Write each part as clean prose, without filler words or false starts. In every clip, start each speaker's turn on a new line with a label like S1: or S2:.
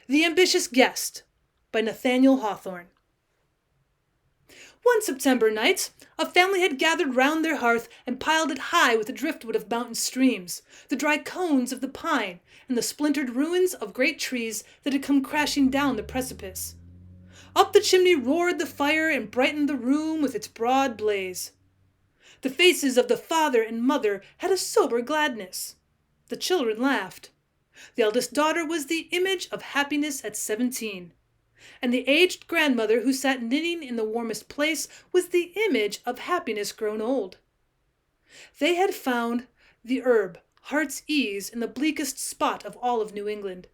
S1: The Ambitious Guest by Nathaniel Hawthorne. One September night, a family had gathered round their hearth and piled it high with the driftwood of mountain streams, the dry cones of the pine, and the splintered ruins of great trees that had come crashing down the precipice. Up the chimney roared the fire and brightened the room with its broad blaze. The faces of the father and mother had a sober gladness. The children laughed. The eldest daughter was the image of happiness at 17, and the aged grandmother who sat knitting in the warmest place was the image of happiness grown old. They had found the herb, heart's ease, in the bleakest spot of all of New England.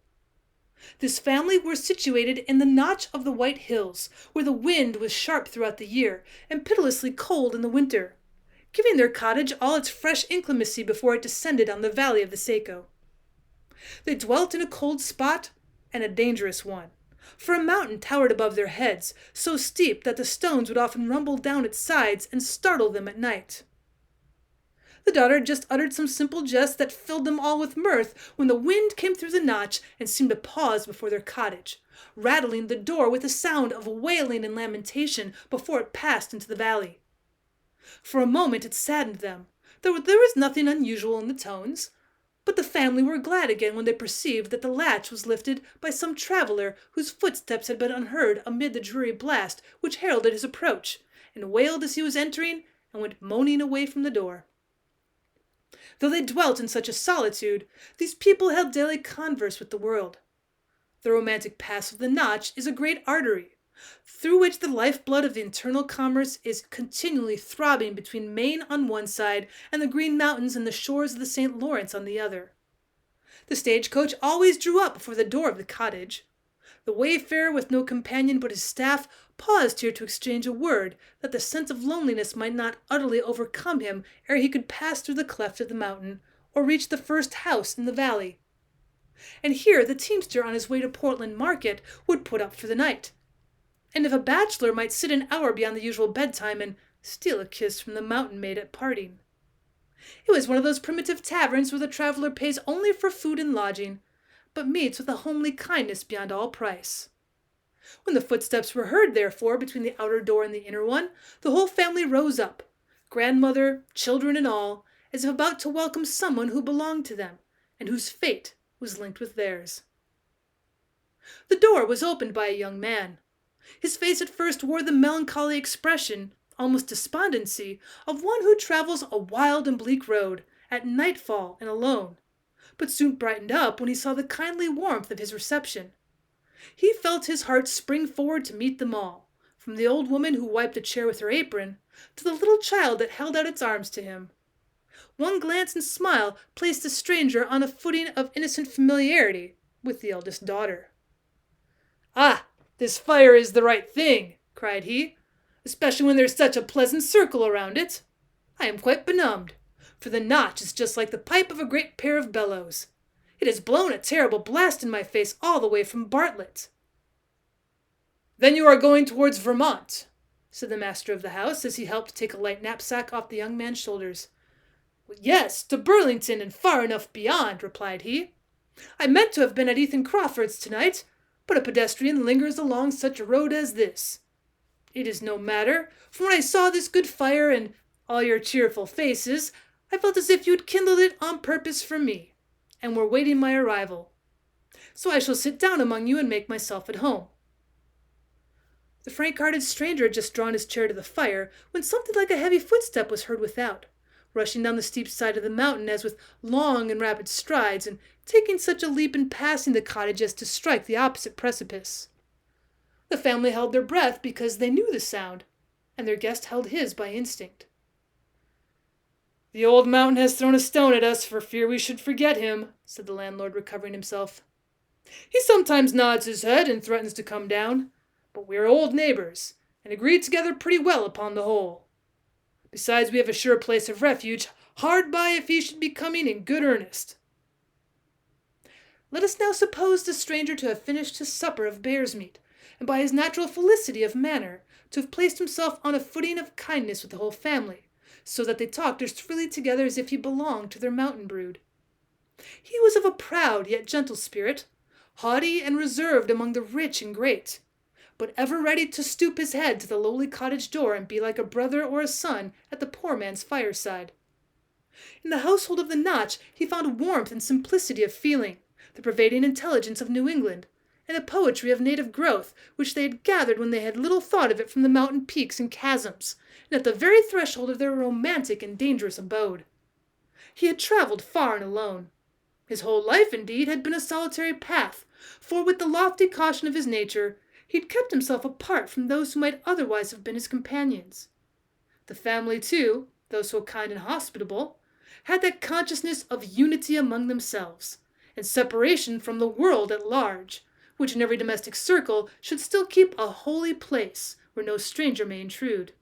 S1: This family were situated in the notch of the White Hills, where the wind was sharp throughout the year and pitilessly cold in the winter, giving their cottage all its fresh inclemency before it descended on the valley of the Saco. They dwelt in a cold spot and a dangerous one, for a mountain towered above their heads, so steep that the stones would often rumble down its sides and startle them at night. The daughter had just uttered some simple jest that filled them all with mirth when the wind came through the notch and seemed to pause before their cottage, rattling the door with a sound of wailing and lamentation before it passed into the valley. For a moment it saddened them, though there was nothing unusual in the tones. But the family were glad again when they perceived that the latch was lifted by some traveler whose footsteps had been unheard amid the dreary blast which heralded his approach, and wailed as he was entering, and went moaning away from the door. Though they dwelt in such a solitude, these people held daily converse with the world. The romantic pass of the Notch is a great artery, through which the lifeblood of the internal commerce is continually throbbing between Maine on one side and the Green Mountains and the shores of the St. Lawrence on the other. The stagecoach always drew up before the door of the cottage. The wayfarer with no companion but his staff paused here to exchange a word, that the sense of loneliness might not utterly overcome him ere he could pass through the cleft of the mountain or reach the first house in the valley. And here the teamster on his way to Portland Market would put up for the night. And if a bachelor might sit an hour beyond the usual bedtime and steal a kiss from the mountain maid at parting. It was one of those primitive taverns where the traveler pays only for food and lodging, but meets with a homely kindness beyond all price. When the footsteps were heard, therefore, between the outer door and the inner one, the whole family rose up, grandmother, children, and all, as if about to welcome someone who belonged to them, and whose fate was linked with theirs. The door was opened by a young man. His face at first wore the melancholy expression, almost despondency, of one who travels a wild and bleak road, at nightfall and alone, but soon brightened up when he saw the kindly warmth of his reception. He felt his heart spring forward to meet them all, from the old woman who wiped a chair with her apron, to the little child that held out its arms to him. One glance and smile placed the stranger on a footing of innocent familiarity with the eldest daughter. "Ah, this fire is the right thing," cried he, "especially when there's such a pleasant circle around it. I am quite benumbed, for the Notch is just like the pipe of a great pair of bellows. It has blown a terrible blast in my face all the way from Bartlett." "Then you are going towards Vermont," said the master of the house, as he helped take a light knapsack off the young man's shoulders. "Yes, to Burlington and far enough beyond," replied he. "I meant to have been at Ethan Crawford's tonight, but a pedestrian lingers along such a road as this. It is no matter, for when I saw this good fire and all your cheerful faces, I felt as if you had kindled it on purpose for me, and were waiting my arrival. So I shall sit down among you and make myself at home." The frank-hearted stranger had just drawn his chair to the fire when something like a heavy footstep was heard without, rushing down the steep side of the mountain as with long and rapid strides, and taking such a leap in passing the cottage as to strike the opposite precipice. The family held their breath because they knew the sound, and their guest held his by instinct. "The old mountain has thrown a stone at us for fear we should forget him," said the landlord, recovering himself. "He sometimes nods his head and threatens to come down, but we are old neighbors, and agree together pretty well upon the whole. Besides, we have a sure place of refuge hard by if he should be coming in good earnest." Let us now suppose the stranger to have finished his supper of bear's meat, and by his natural felicity of manner to have placed himself on a footing of kindness with the whole family, so that they talked as freely together as if he belonged to their mountain brood. He was of a proud yet gentle spirit, haughty and reserved among the rich and great, but ever ready to stoop his head to the lowly cottage door and be like a brother or a son at the poor man's fireside. In the household of the Notch he found warmth and simplicity of feeling, the pervading intelligence of New England, and a poetry of native growth which they had gathered when they had little thought of it from the mountain peaks and chasms, and at the very threshold of their romantic and dangerous abode. He had travelled far and alone. His whole life, indeed, had been a solitary path, for with the lofty caution of his nature, he had kept himself apart from those who might otherwise have been his companions. The family, too, though so kind and hospitable, had that consciousness of unity among themselves, and separation from the world at large, which in every domestic circle should still keep a holy place where no stranger may intrude.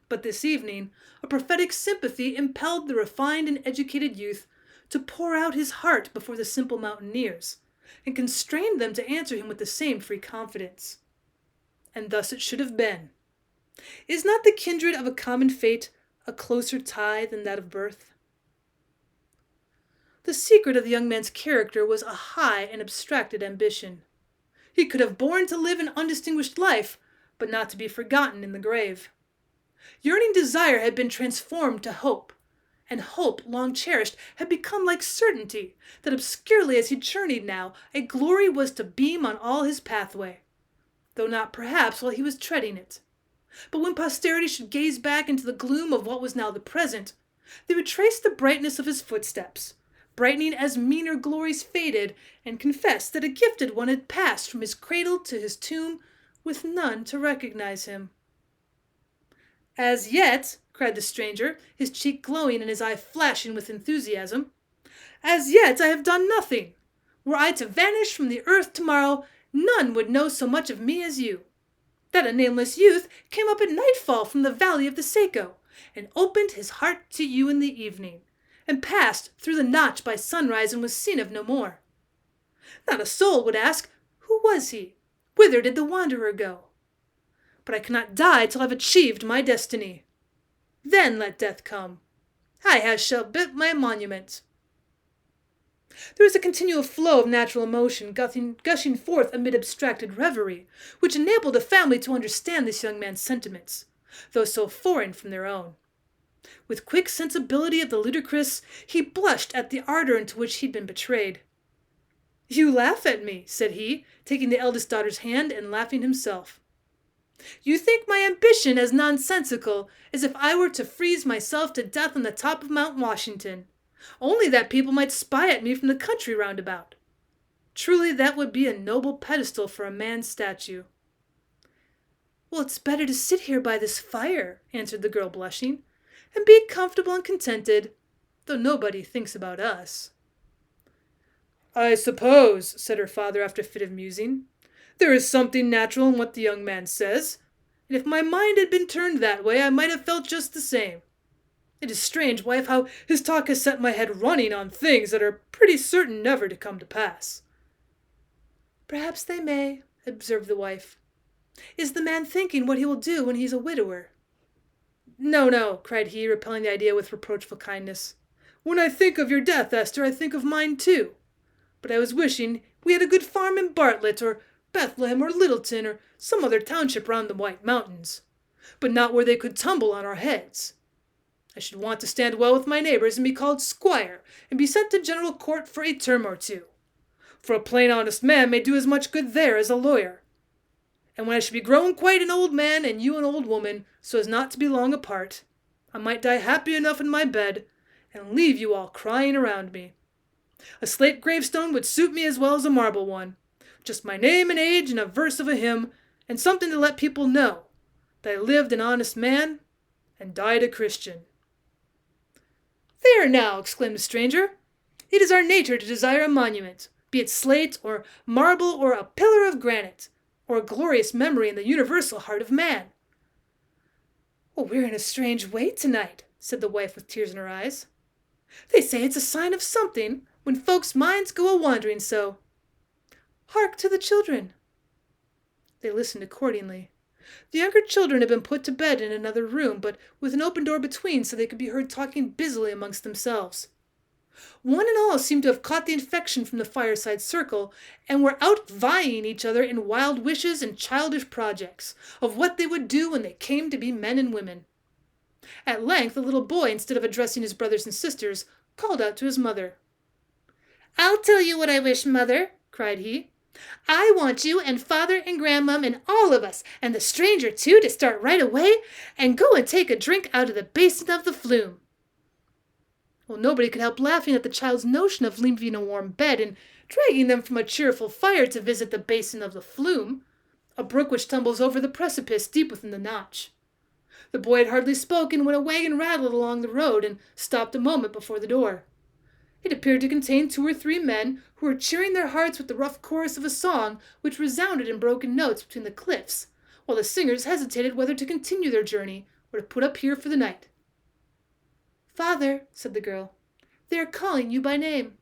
S1: But this evening a prophetic sympathy impelled the refined and educated youth to pour out his heart before the simple mountaineers, and constrained them to answer him with the same free confidence. And thus it should have been. Is not the kindred of a common fate a closer tie than that of birth? The secret of the young man's character was a high and abstracted ambition. He could have borne to live an undistinguished life, but not to be forgotten in the grave. Yearning desire had been transformed to hope, and hope, long cherished, had become like certainty, that obscurely as he journeyed now, a glory was to beam on all his pathway, though not perhaps while he was treading it. But when posterity should gaze back into the gloom of what was now the present, they would trace the brightness of his footsteps, brightening as meaner glories faded, and confess that a gifted one had passed from his cradle to his tomb with none to recognize him. "As yet," cried the stranger, his cheek glowing and his eye flashing with enthusiasm, "as yet I have done nothing. Were I to vanish from the earth tomorrow, none would know so much of me as you. That a nameless youth came up at nightfall from the valley of the Saco, and opened his heart to you in the evening, and passed through the Notch by sunrise and was seen of no more. Not a soul would ask, who was he? Whither did the wanderer go? But I cannot die till I've achieved my destiny. Then let death come. I shall build my monument." There was a continual flow of natural emotion gushing forth amid abstracted reverie, which enabled the family to understand this young man's sentiments, though so foreign from their own. With quick sensibility of the ludicrous, he blushed at the ardor into which he had been betrayed. "You laugh at me," said he, taking the eldest daughter's hand and laughing himself. "You think my ambition as nonsensical as if I were to freeze myself to death on the top of Mount Washington, only that people might spy at me from the country round about. Truly that would be a noble pedestal for a man's statue." "Well, it's better to sit here by this fire," answered the girl, blushing, "and be comfortable and contented, though nobody thinks about us." "I suppose," said her father after a fit of musing, "there is something natural in what the young man says, and if my mind had been turned that way I might have felt just the same. It is strange, wife, how his talk has set my head running on things that are pretty certain never to come to pass." "Perhaps they may," observed the wife. "Is the man thinking what he will do when he's a widower?" "No, no," cried he, repelling the idea with reproachful kindness. "When I think of your death, Esther, I think of mine too. But I was wishing we had a good farm in Bartlett, or Bethlehem, or Littleton, or some other township round the White Mountains, but not where they could tumble on our heads. I should want to stand well with my neighbors and be called squire, and be sent to general court for a term or two. For a plain honest man may do as much good there as a lawyer. And when I should be grown quite an old man, and you an old woman, so as not to be long apart, I might die happy enough in my bed, and leave you all crying around me. A slate gravestone would suit me as well as a marble one, just my name and age and a verse of a hymn, and something to let people know that I lived an honest man and died a Christian." "There now," exclaimed the stranger, "it is our nature to desire a monument, be it slate or marble or a pillar of granite, or a glorious memory in the universal heart of man." "Well, we're in a strange way tonight," said the wife with tears in her eyes. "They say it's a sign of something when folks' minds go a-wandering so. Hark to the children." They listened accordingly. The younger children had been put to bed in another room, but with an open door between so they could be heard talking busily amongst themselves. One and all seemed to have caught the infection from the fireside circle, and were out vying each other in wild wishes and childish projects of what they would do when they came to be men and women. At length the little boy, instead of addressing his brothers and sisters, called out to his mother. "I'll tell you what I wish, Mother," cried he. "I want you and Father and Grandmum and all of us, and the stranger too, to start right away and go and take a drink out of the basin of the flume." Well, nobody could help laughing at the child's notion of leaving a warm bed and dragging them from a cheerful fire to visit the basin of the flume, a brook which tumbles over the precipice deep within the notch. The boy had hardly spoken when a wagon rattled along the road and stopped a moment before the door. It appeared to contain 2 or 3 men who were cheering their hearts with the rough chorus of a song which resounded in broken notes between the cliffs, while the singers hesitated whether to continue their journey or to put up here for the night. "Father," said the girl, "they are calling you by name."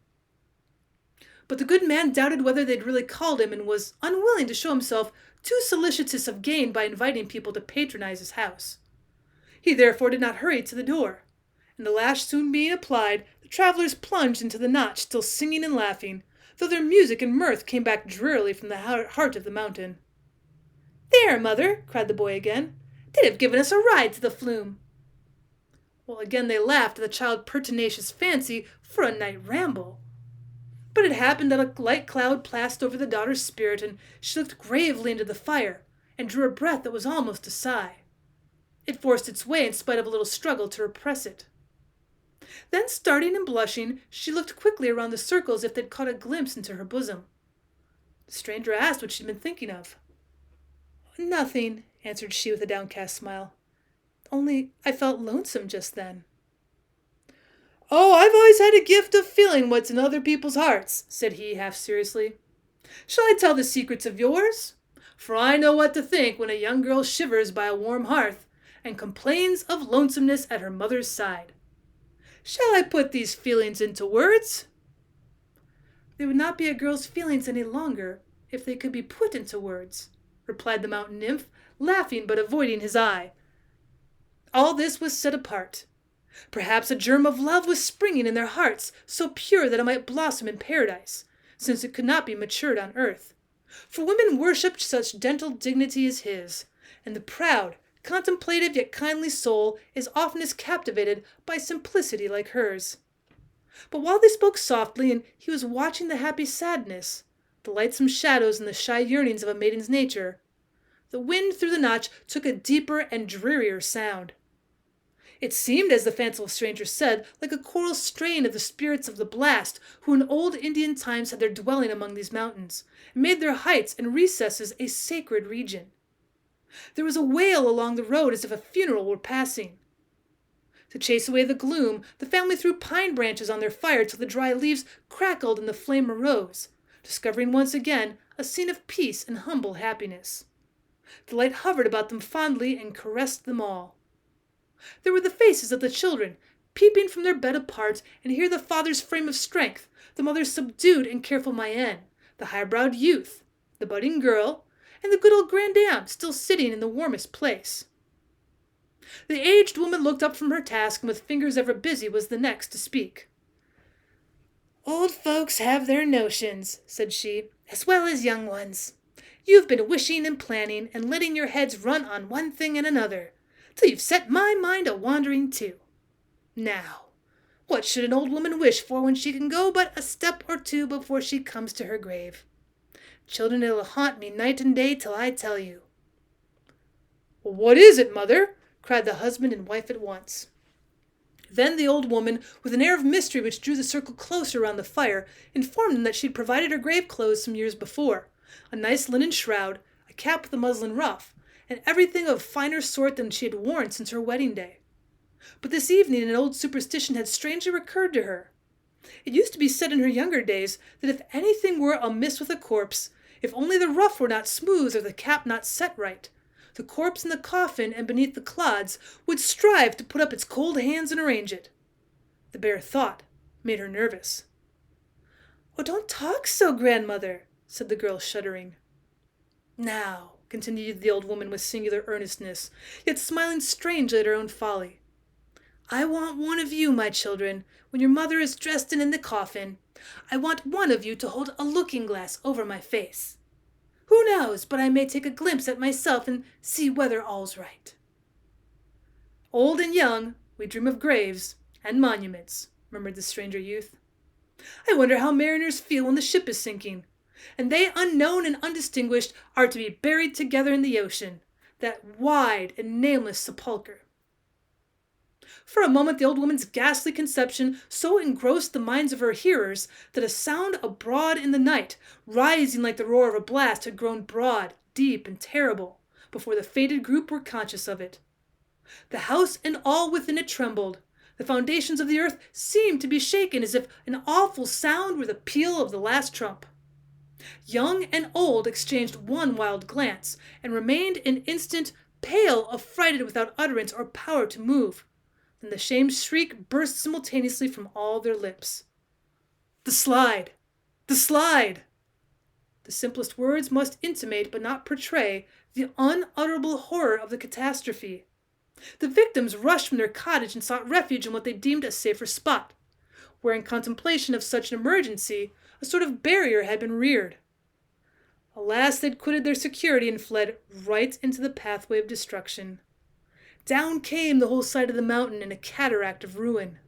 S1: But the good man doubted whether they'd really called him, and was unwilling to show himself too solicitous of gain by inviting people to patronize his house. He therefore did not hurry to the door, and the lash soon being applied, the travelers plunged into the notch, still singing and laughing, though their music and mirth came back drearily from the heart of the mountain. "There, Mother," cried the boy again, "they'd have given us a ride to the flume." Well, again they laughed at the child's pertinacious fancy for a night ramble. But it happened that a light cloud passed over the daughter's spirit, and she looked gravely into the fire, and drew a breath that was almost a sigh. It forced its way in spite of a little struggle to repress it. Then, starting and blushing, she looked quickly around the circle as if they'd caught a glimpse into her bosom. The stranger asked what she'd been thinking of. "Nothing," answered she with a downcast smile. "Only I felt lonesome just then." "Oh, I've always had a gift of feeling what's in other people's hearts," said he, half seriously. "Shall I tell the secrets of yours? For I know what to think when a young girl shivers by a warm hearth, and complains of lonesomeness at her mother's side. Shall I put these feelings into words?" "They would not be a girl's feelings any longer if they could be put into words," replied the mountain nymph, laughing but avoiding his eye. All this was set apart. Perhaps a germ of love was springing in their hearts, so pure that it might blossom in paradise, since it could not be matured on earth. For women worshipped such gentle dignity as his, and the proud, contemplative yet kindly soul is oftenest captivated by simplicity like hers. But while they spoke softly, and he was watching the happy sadness, the lightsome shadows and the shy yearnings of a maiden's nature, the wind through the notch took a deeper and drearier sound. It seemed, as the fanciful stranger said, like a choral strain of the spirits of the blast, who in old Indian times had their dwelling among these mountains, and made their heights and recesses a sacred region. There was a wail along the road as if a funeral were passing. To chase away the gloom, the family threw pine branches on their fire till the dry leaves crackled and the flame arose, discovering once again a scene of peace and humble happiness. The light hovered about them fondly and caressed them all. There were the faces of the children, peeping from their bed apart, and here the father's frame of strength, the mother's subdued and careful Mayenne, the high-browed youth, the budding girl, and the good old grandame still sitting in the warmest place. The aged woman looked up from her task, and with fingers ever busy was the next to speak. "Old folks have their notions," said she, "as well as young ones. You've been wishing and planning, and letting your heads run on one thing and another, till you've set my mind a-wandering too. Now, what should an old woman wish for when she can go but a step or two before she comes to her grave? Children, it'll haunt me night and day till I tell you." "Well, what is it, mother?" cried the husband and wife at once. Then the old woman, with an air of mystery which drew the circle closer round the fire, informed them that she had provided her grave clothes some years before, a nice linen shroud, a cap with a muslin ruff, and everything of finer sort than she had worn since her wedding day. But this evening an old superstition had strangely recurred to her. It used to be said in her younger days that if anything were amiss with a corpse, if only the ruff were not smooth or the cap not set right, the corpse in the coffin and beneath the clods would strive to put up its cold hands and arrange it. The bare thought made her nervous. "Oh, don't talk so, grandmother," said the girl, shuddering. "Now," continued the old woman with singular earnestness, yet smiling strangely at her own folly, I want one of you, my children, when your mother is dressed and in the coffin. I want one of you to hold a looking-glass over my face. Who knows but I may take a glimpse at myself and see whether all's right. Old and young, we dream of graves and monuments, murmured the stranger youth. I wonder how mariners feel when the ship is sinking, and they, unknown and undistinguished, are to be buried together in the ocean, that wide and nameless sepulchre. For a moment the old woman's ghastly conception so engrossed the minds of her hearers that a sound abroad in the night, rising like the roar of a blast, had grown broad, deep, and terrible, before the fated group were conscious of it. The house and all within it trembled. The foundations of the earth seemed to be shaken as if an awful sound were the peal of the last trump. Young and old exchanged one wild glance, and remained an instant pale, affrighted, without utterance or power to move. Then the shamed shriek burst simultaneously from all their lips. The slide! The slide! The simplest words must intimate but not portray the unutterable horror of the catastrophe. The victims rushed from their cottage and sought refuge in what they deemed a safer spot, where in contemplation of such an emergency a sort of barrier had been reared. Alas, they'd quitted their security and fled right into the pathway of destruction. Down came the whole side of the mountain in a cataract of ruin.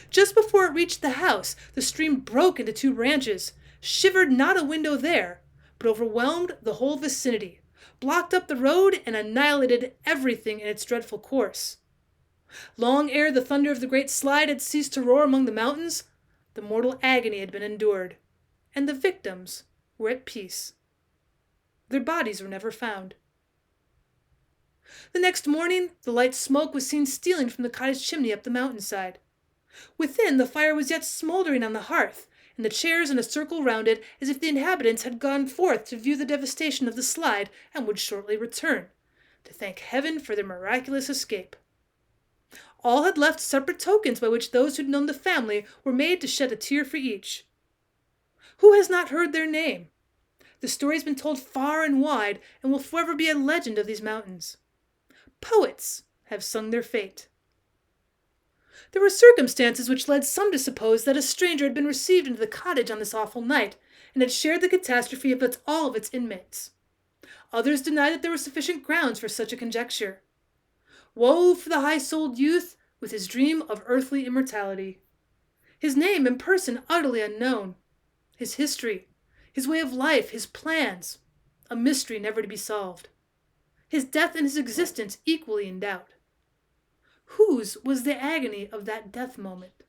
S1: Just before it reached the house, the stream broke into two branches, shivered not a window there, but overwhelmed the whole vicinity, blocked up the road, and annihilated everything in its dreadful course. Long ere the thunder of the great slide had ceased to roar among the mountains, the mortal agony had been endured, and the victims were at peace. Their bodies were never found. The next morning, the light smoke was seen stealing from the cottage chimney up the mountainside. Within, the fire was yet smoldering on the hearth, and the chairs in a circle round it, as if the inhabitants had gone forth to view the devastation of the slide and would shortly return, to thank heaven for their miraculous escape. All had left separate tokens by which those who had known the family were made to shed a tear for each. Who has not heard their name? The story has been told far and wide, and will forever be a legend of these mountains. Poets have sung their fate. There were circumstances which led some to suppose that a stranger had been received into the cottage on this awful night, and had shared the catastrophe of all of its inmates. Others denied that there were sufficient grounds for such a conjecture. Woe for the high-souled youth with his dream of earthly immortality. His name and person utterly unknown. His history, his way of life, his plans, a mystery never to be solved. His death and his existence equally in doubt. Whose was the agony of that death moment?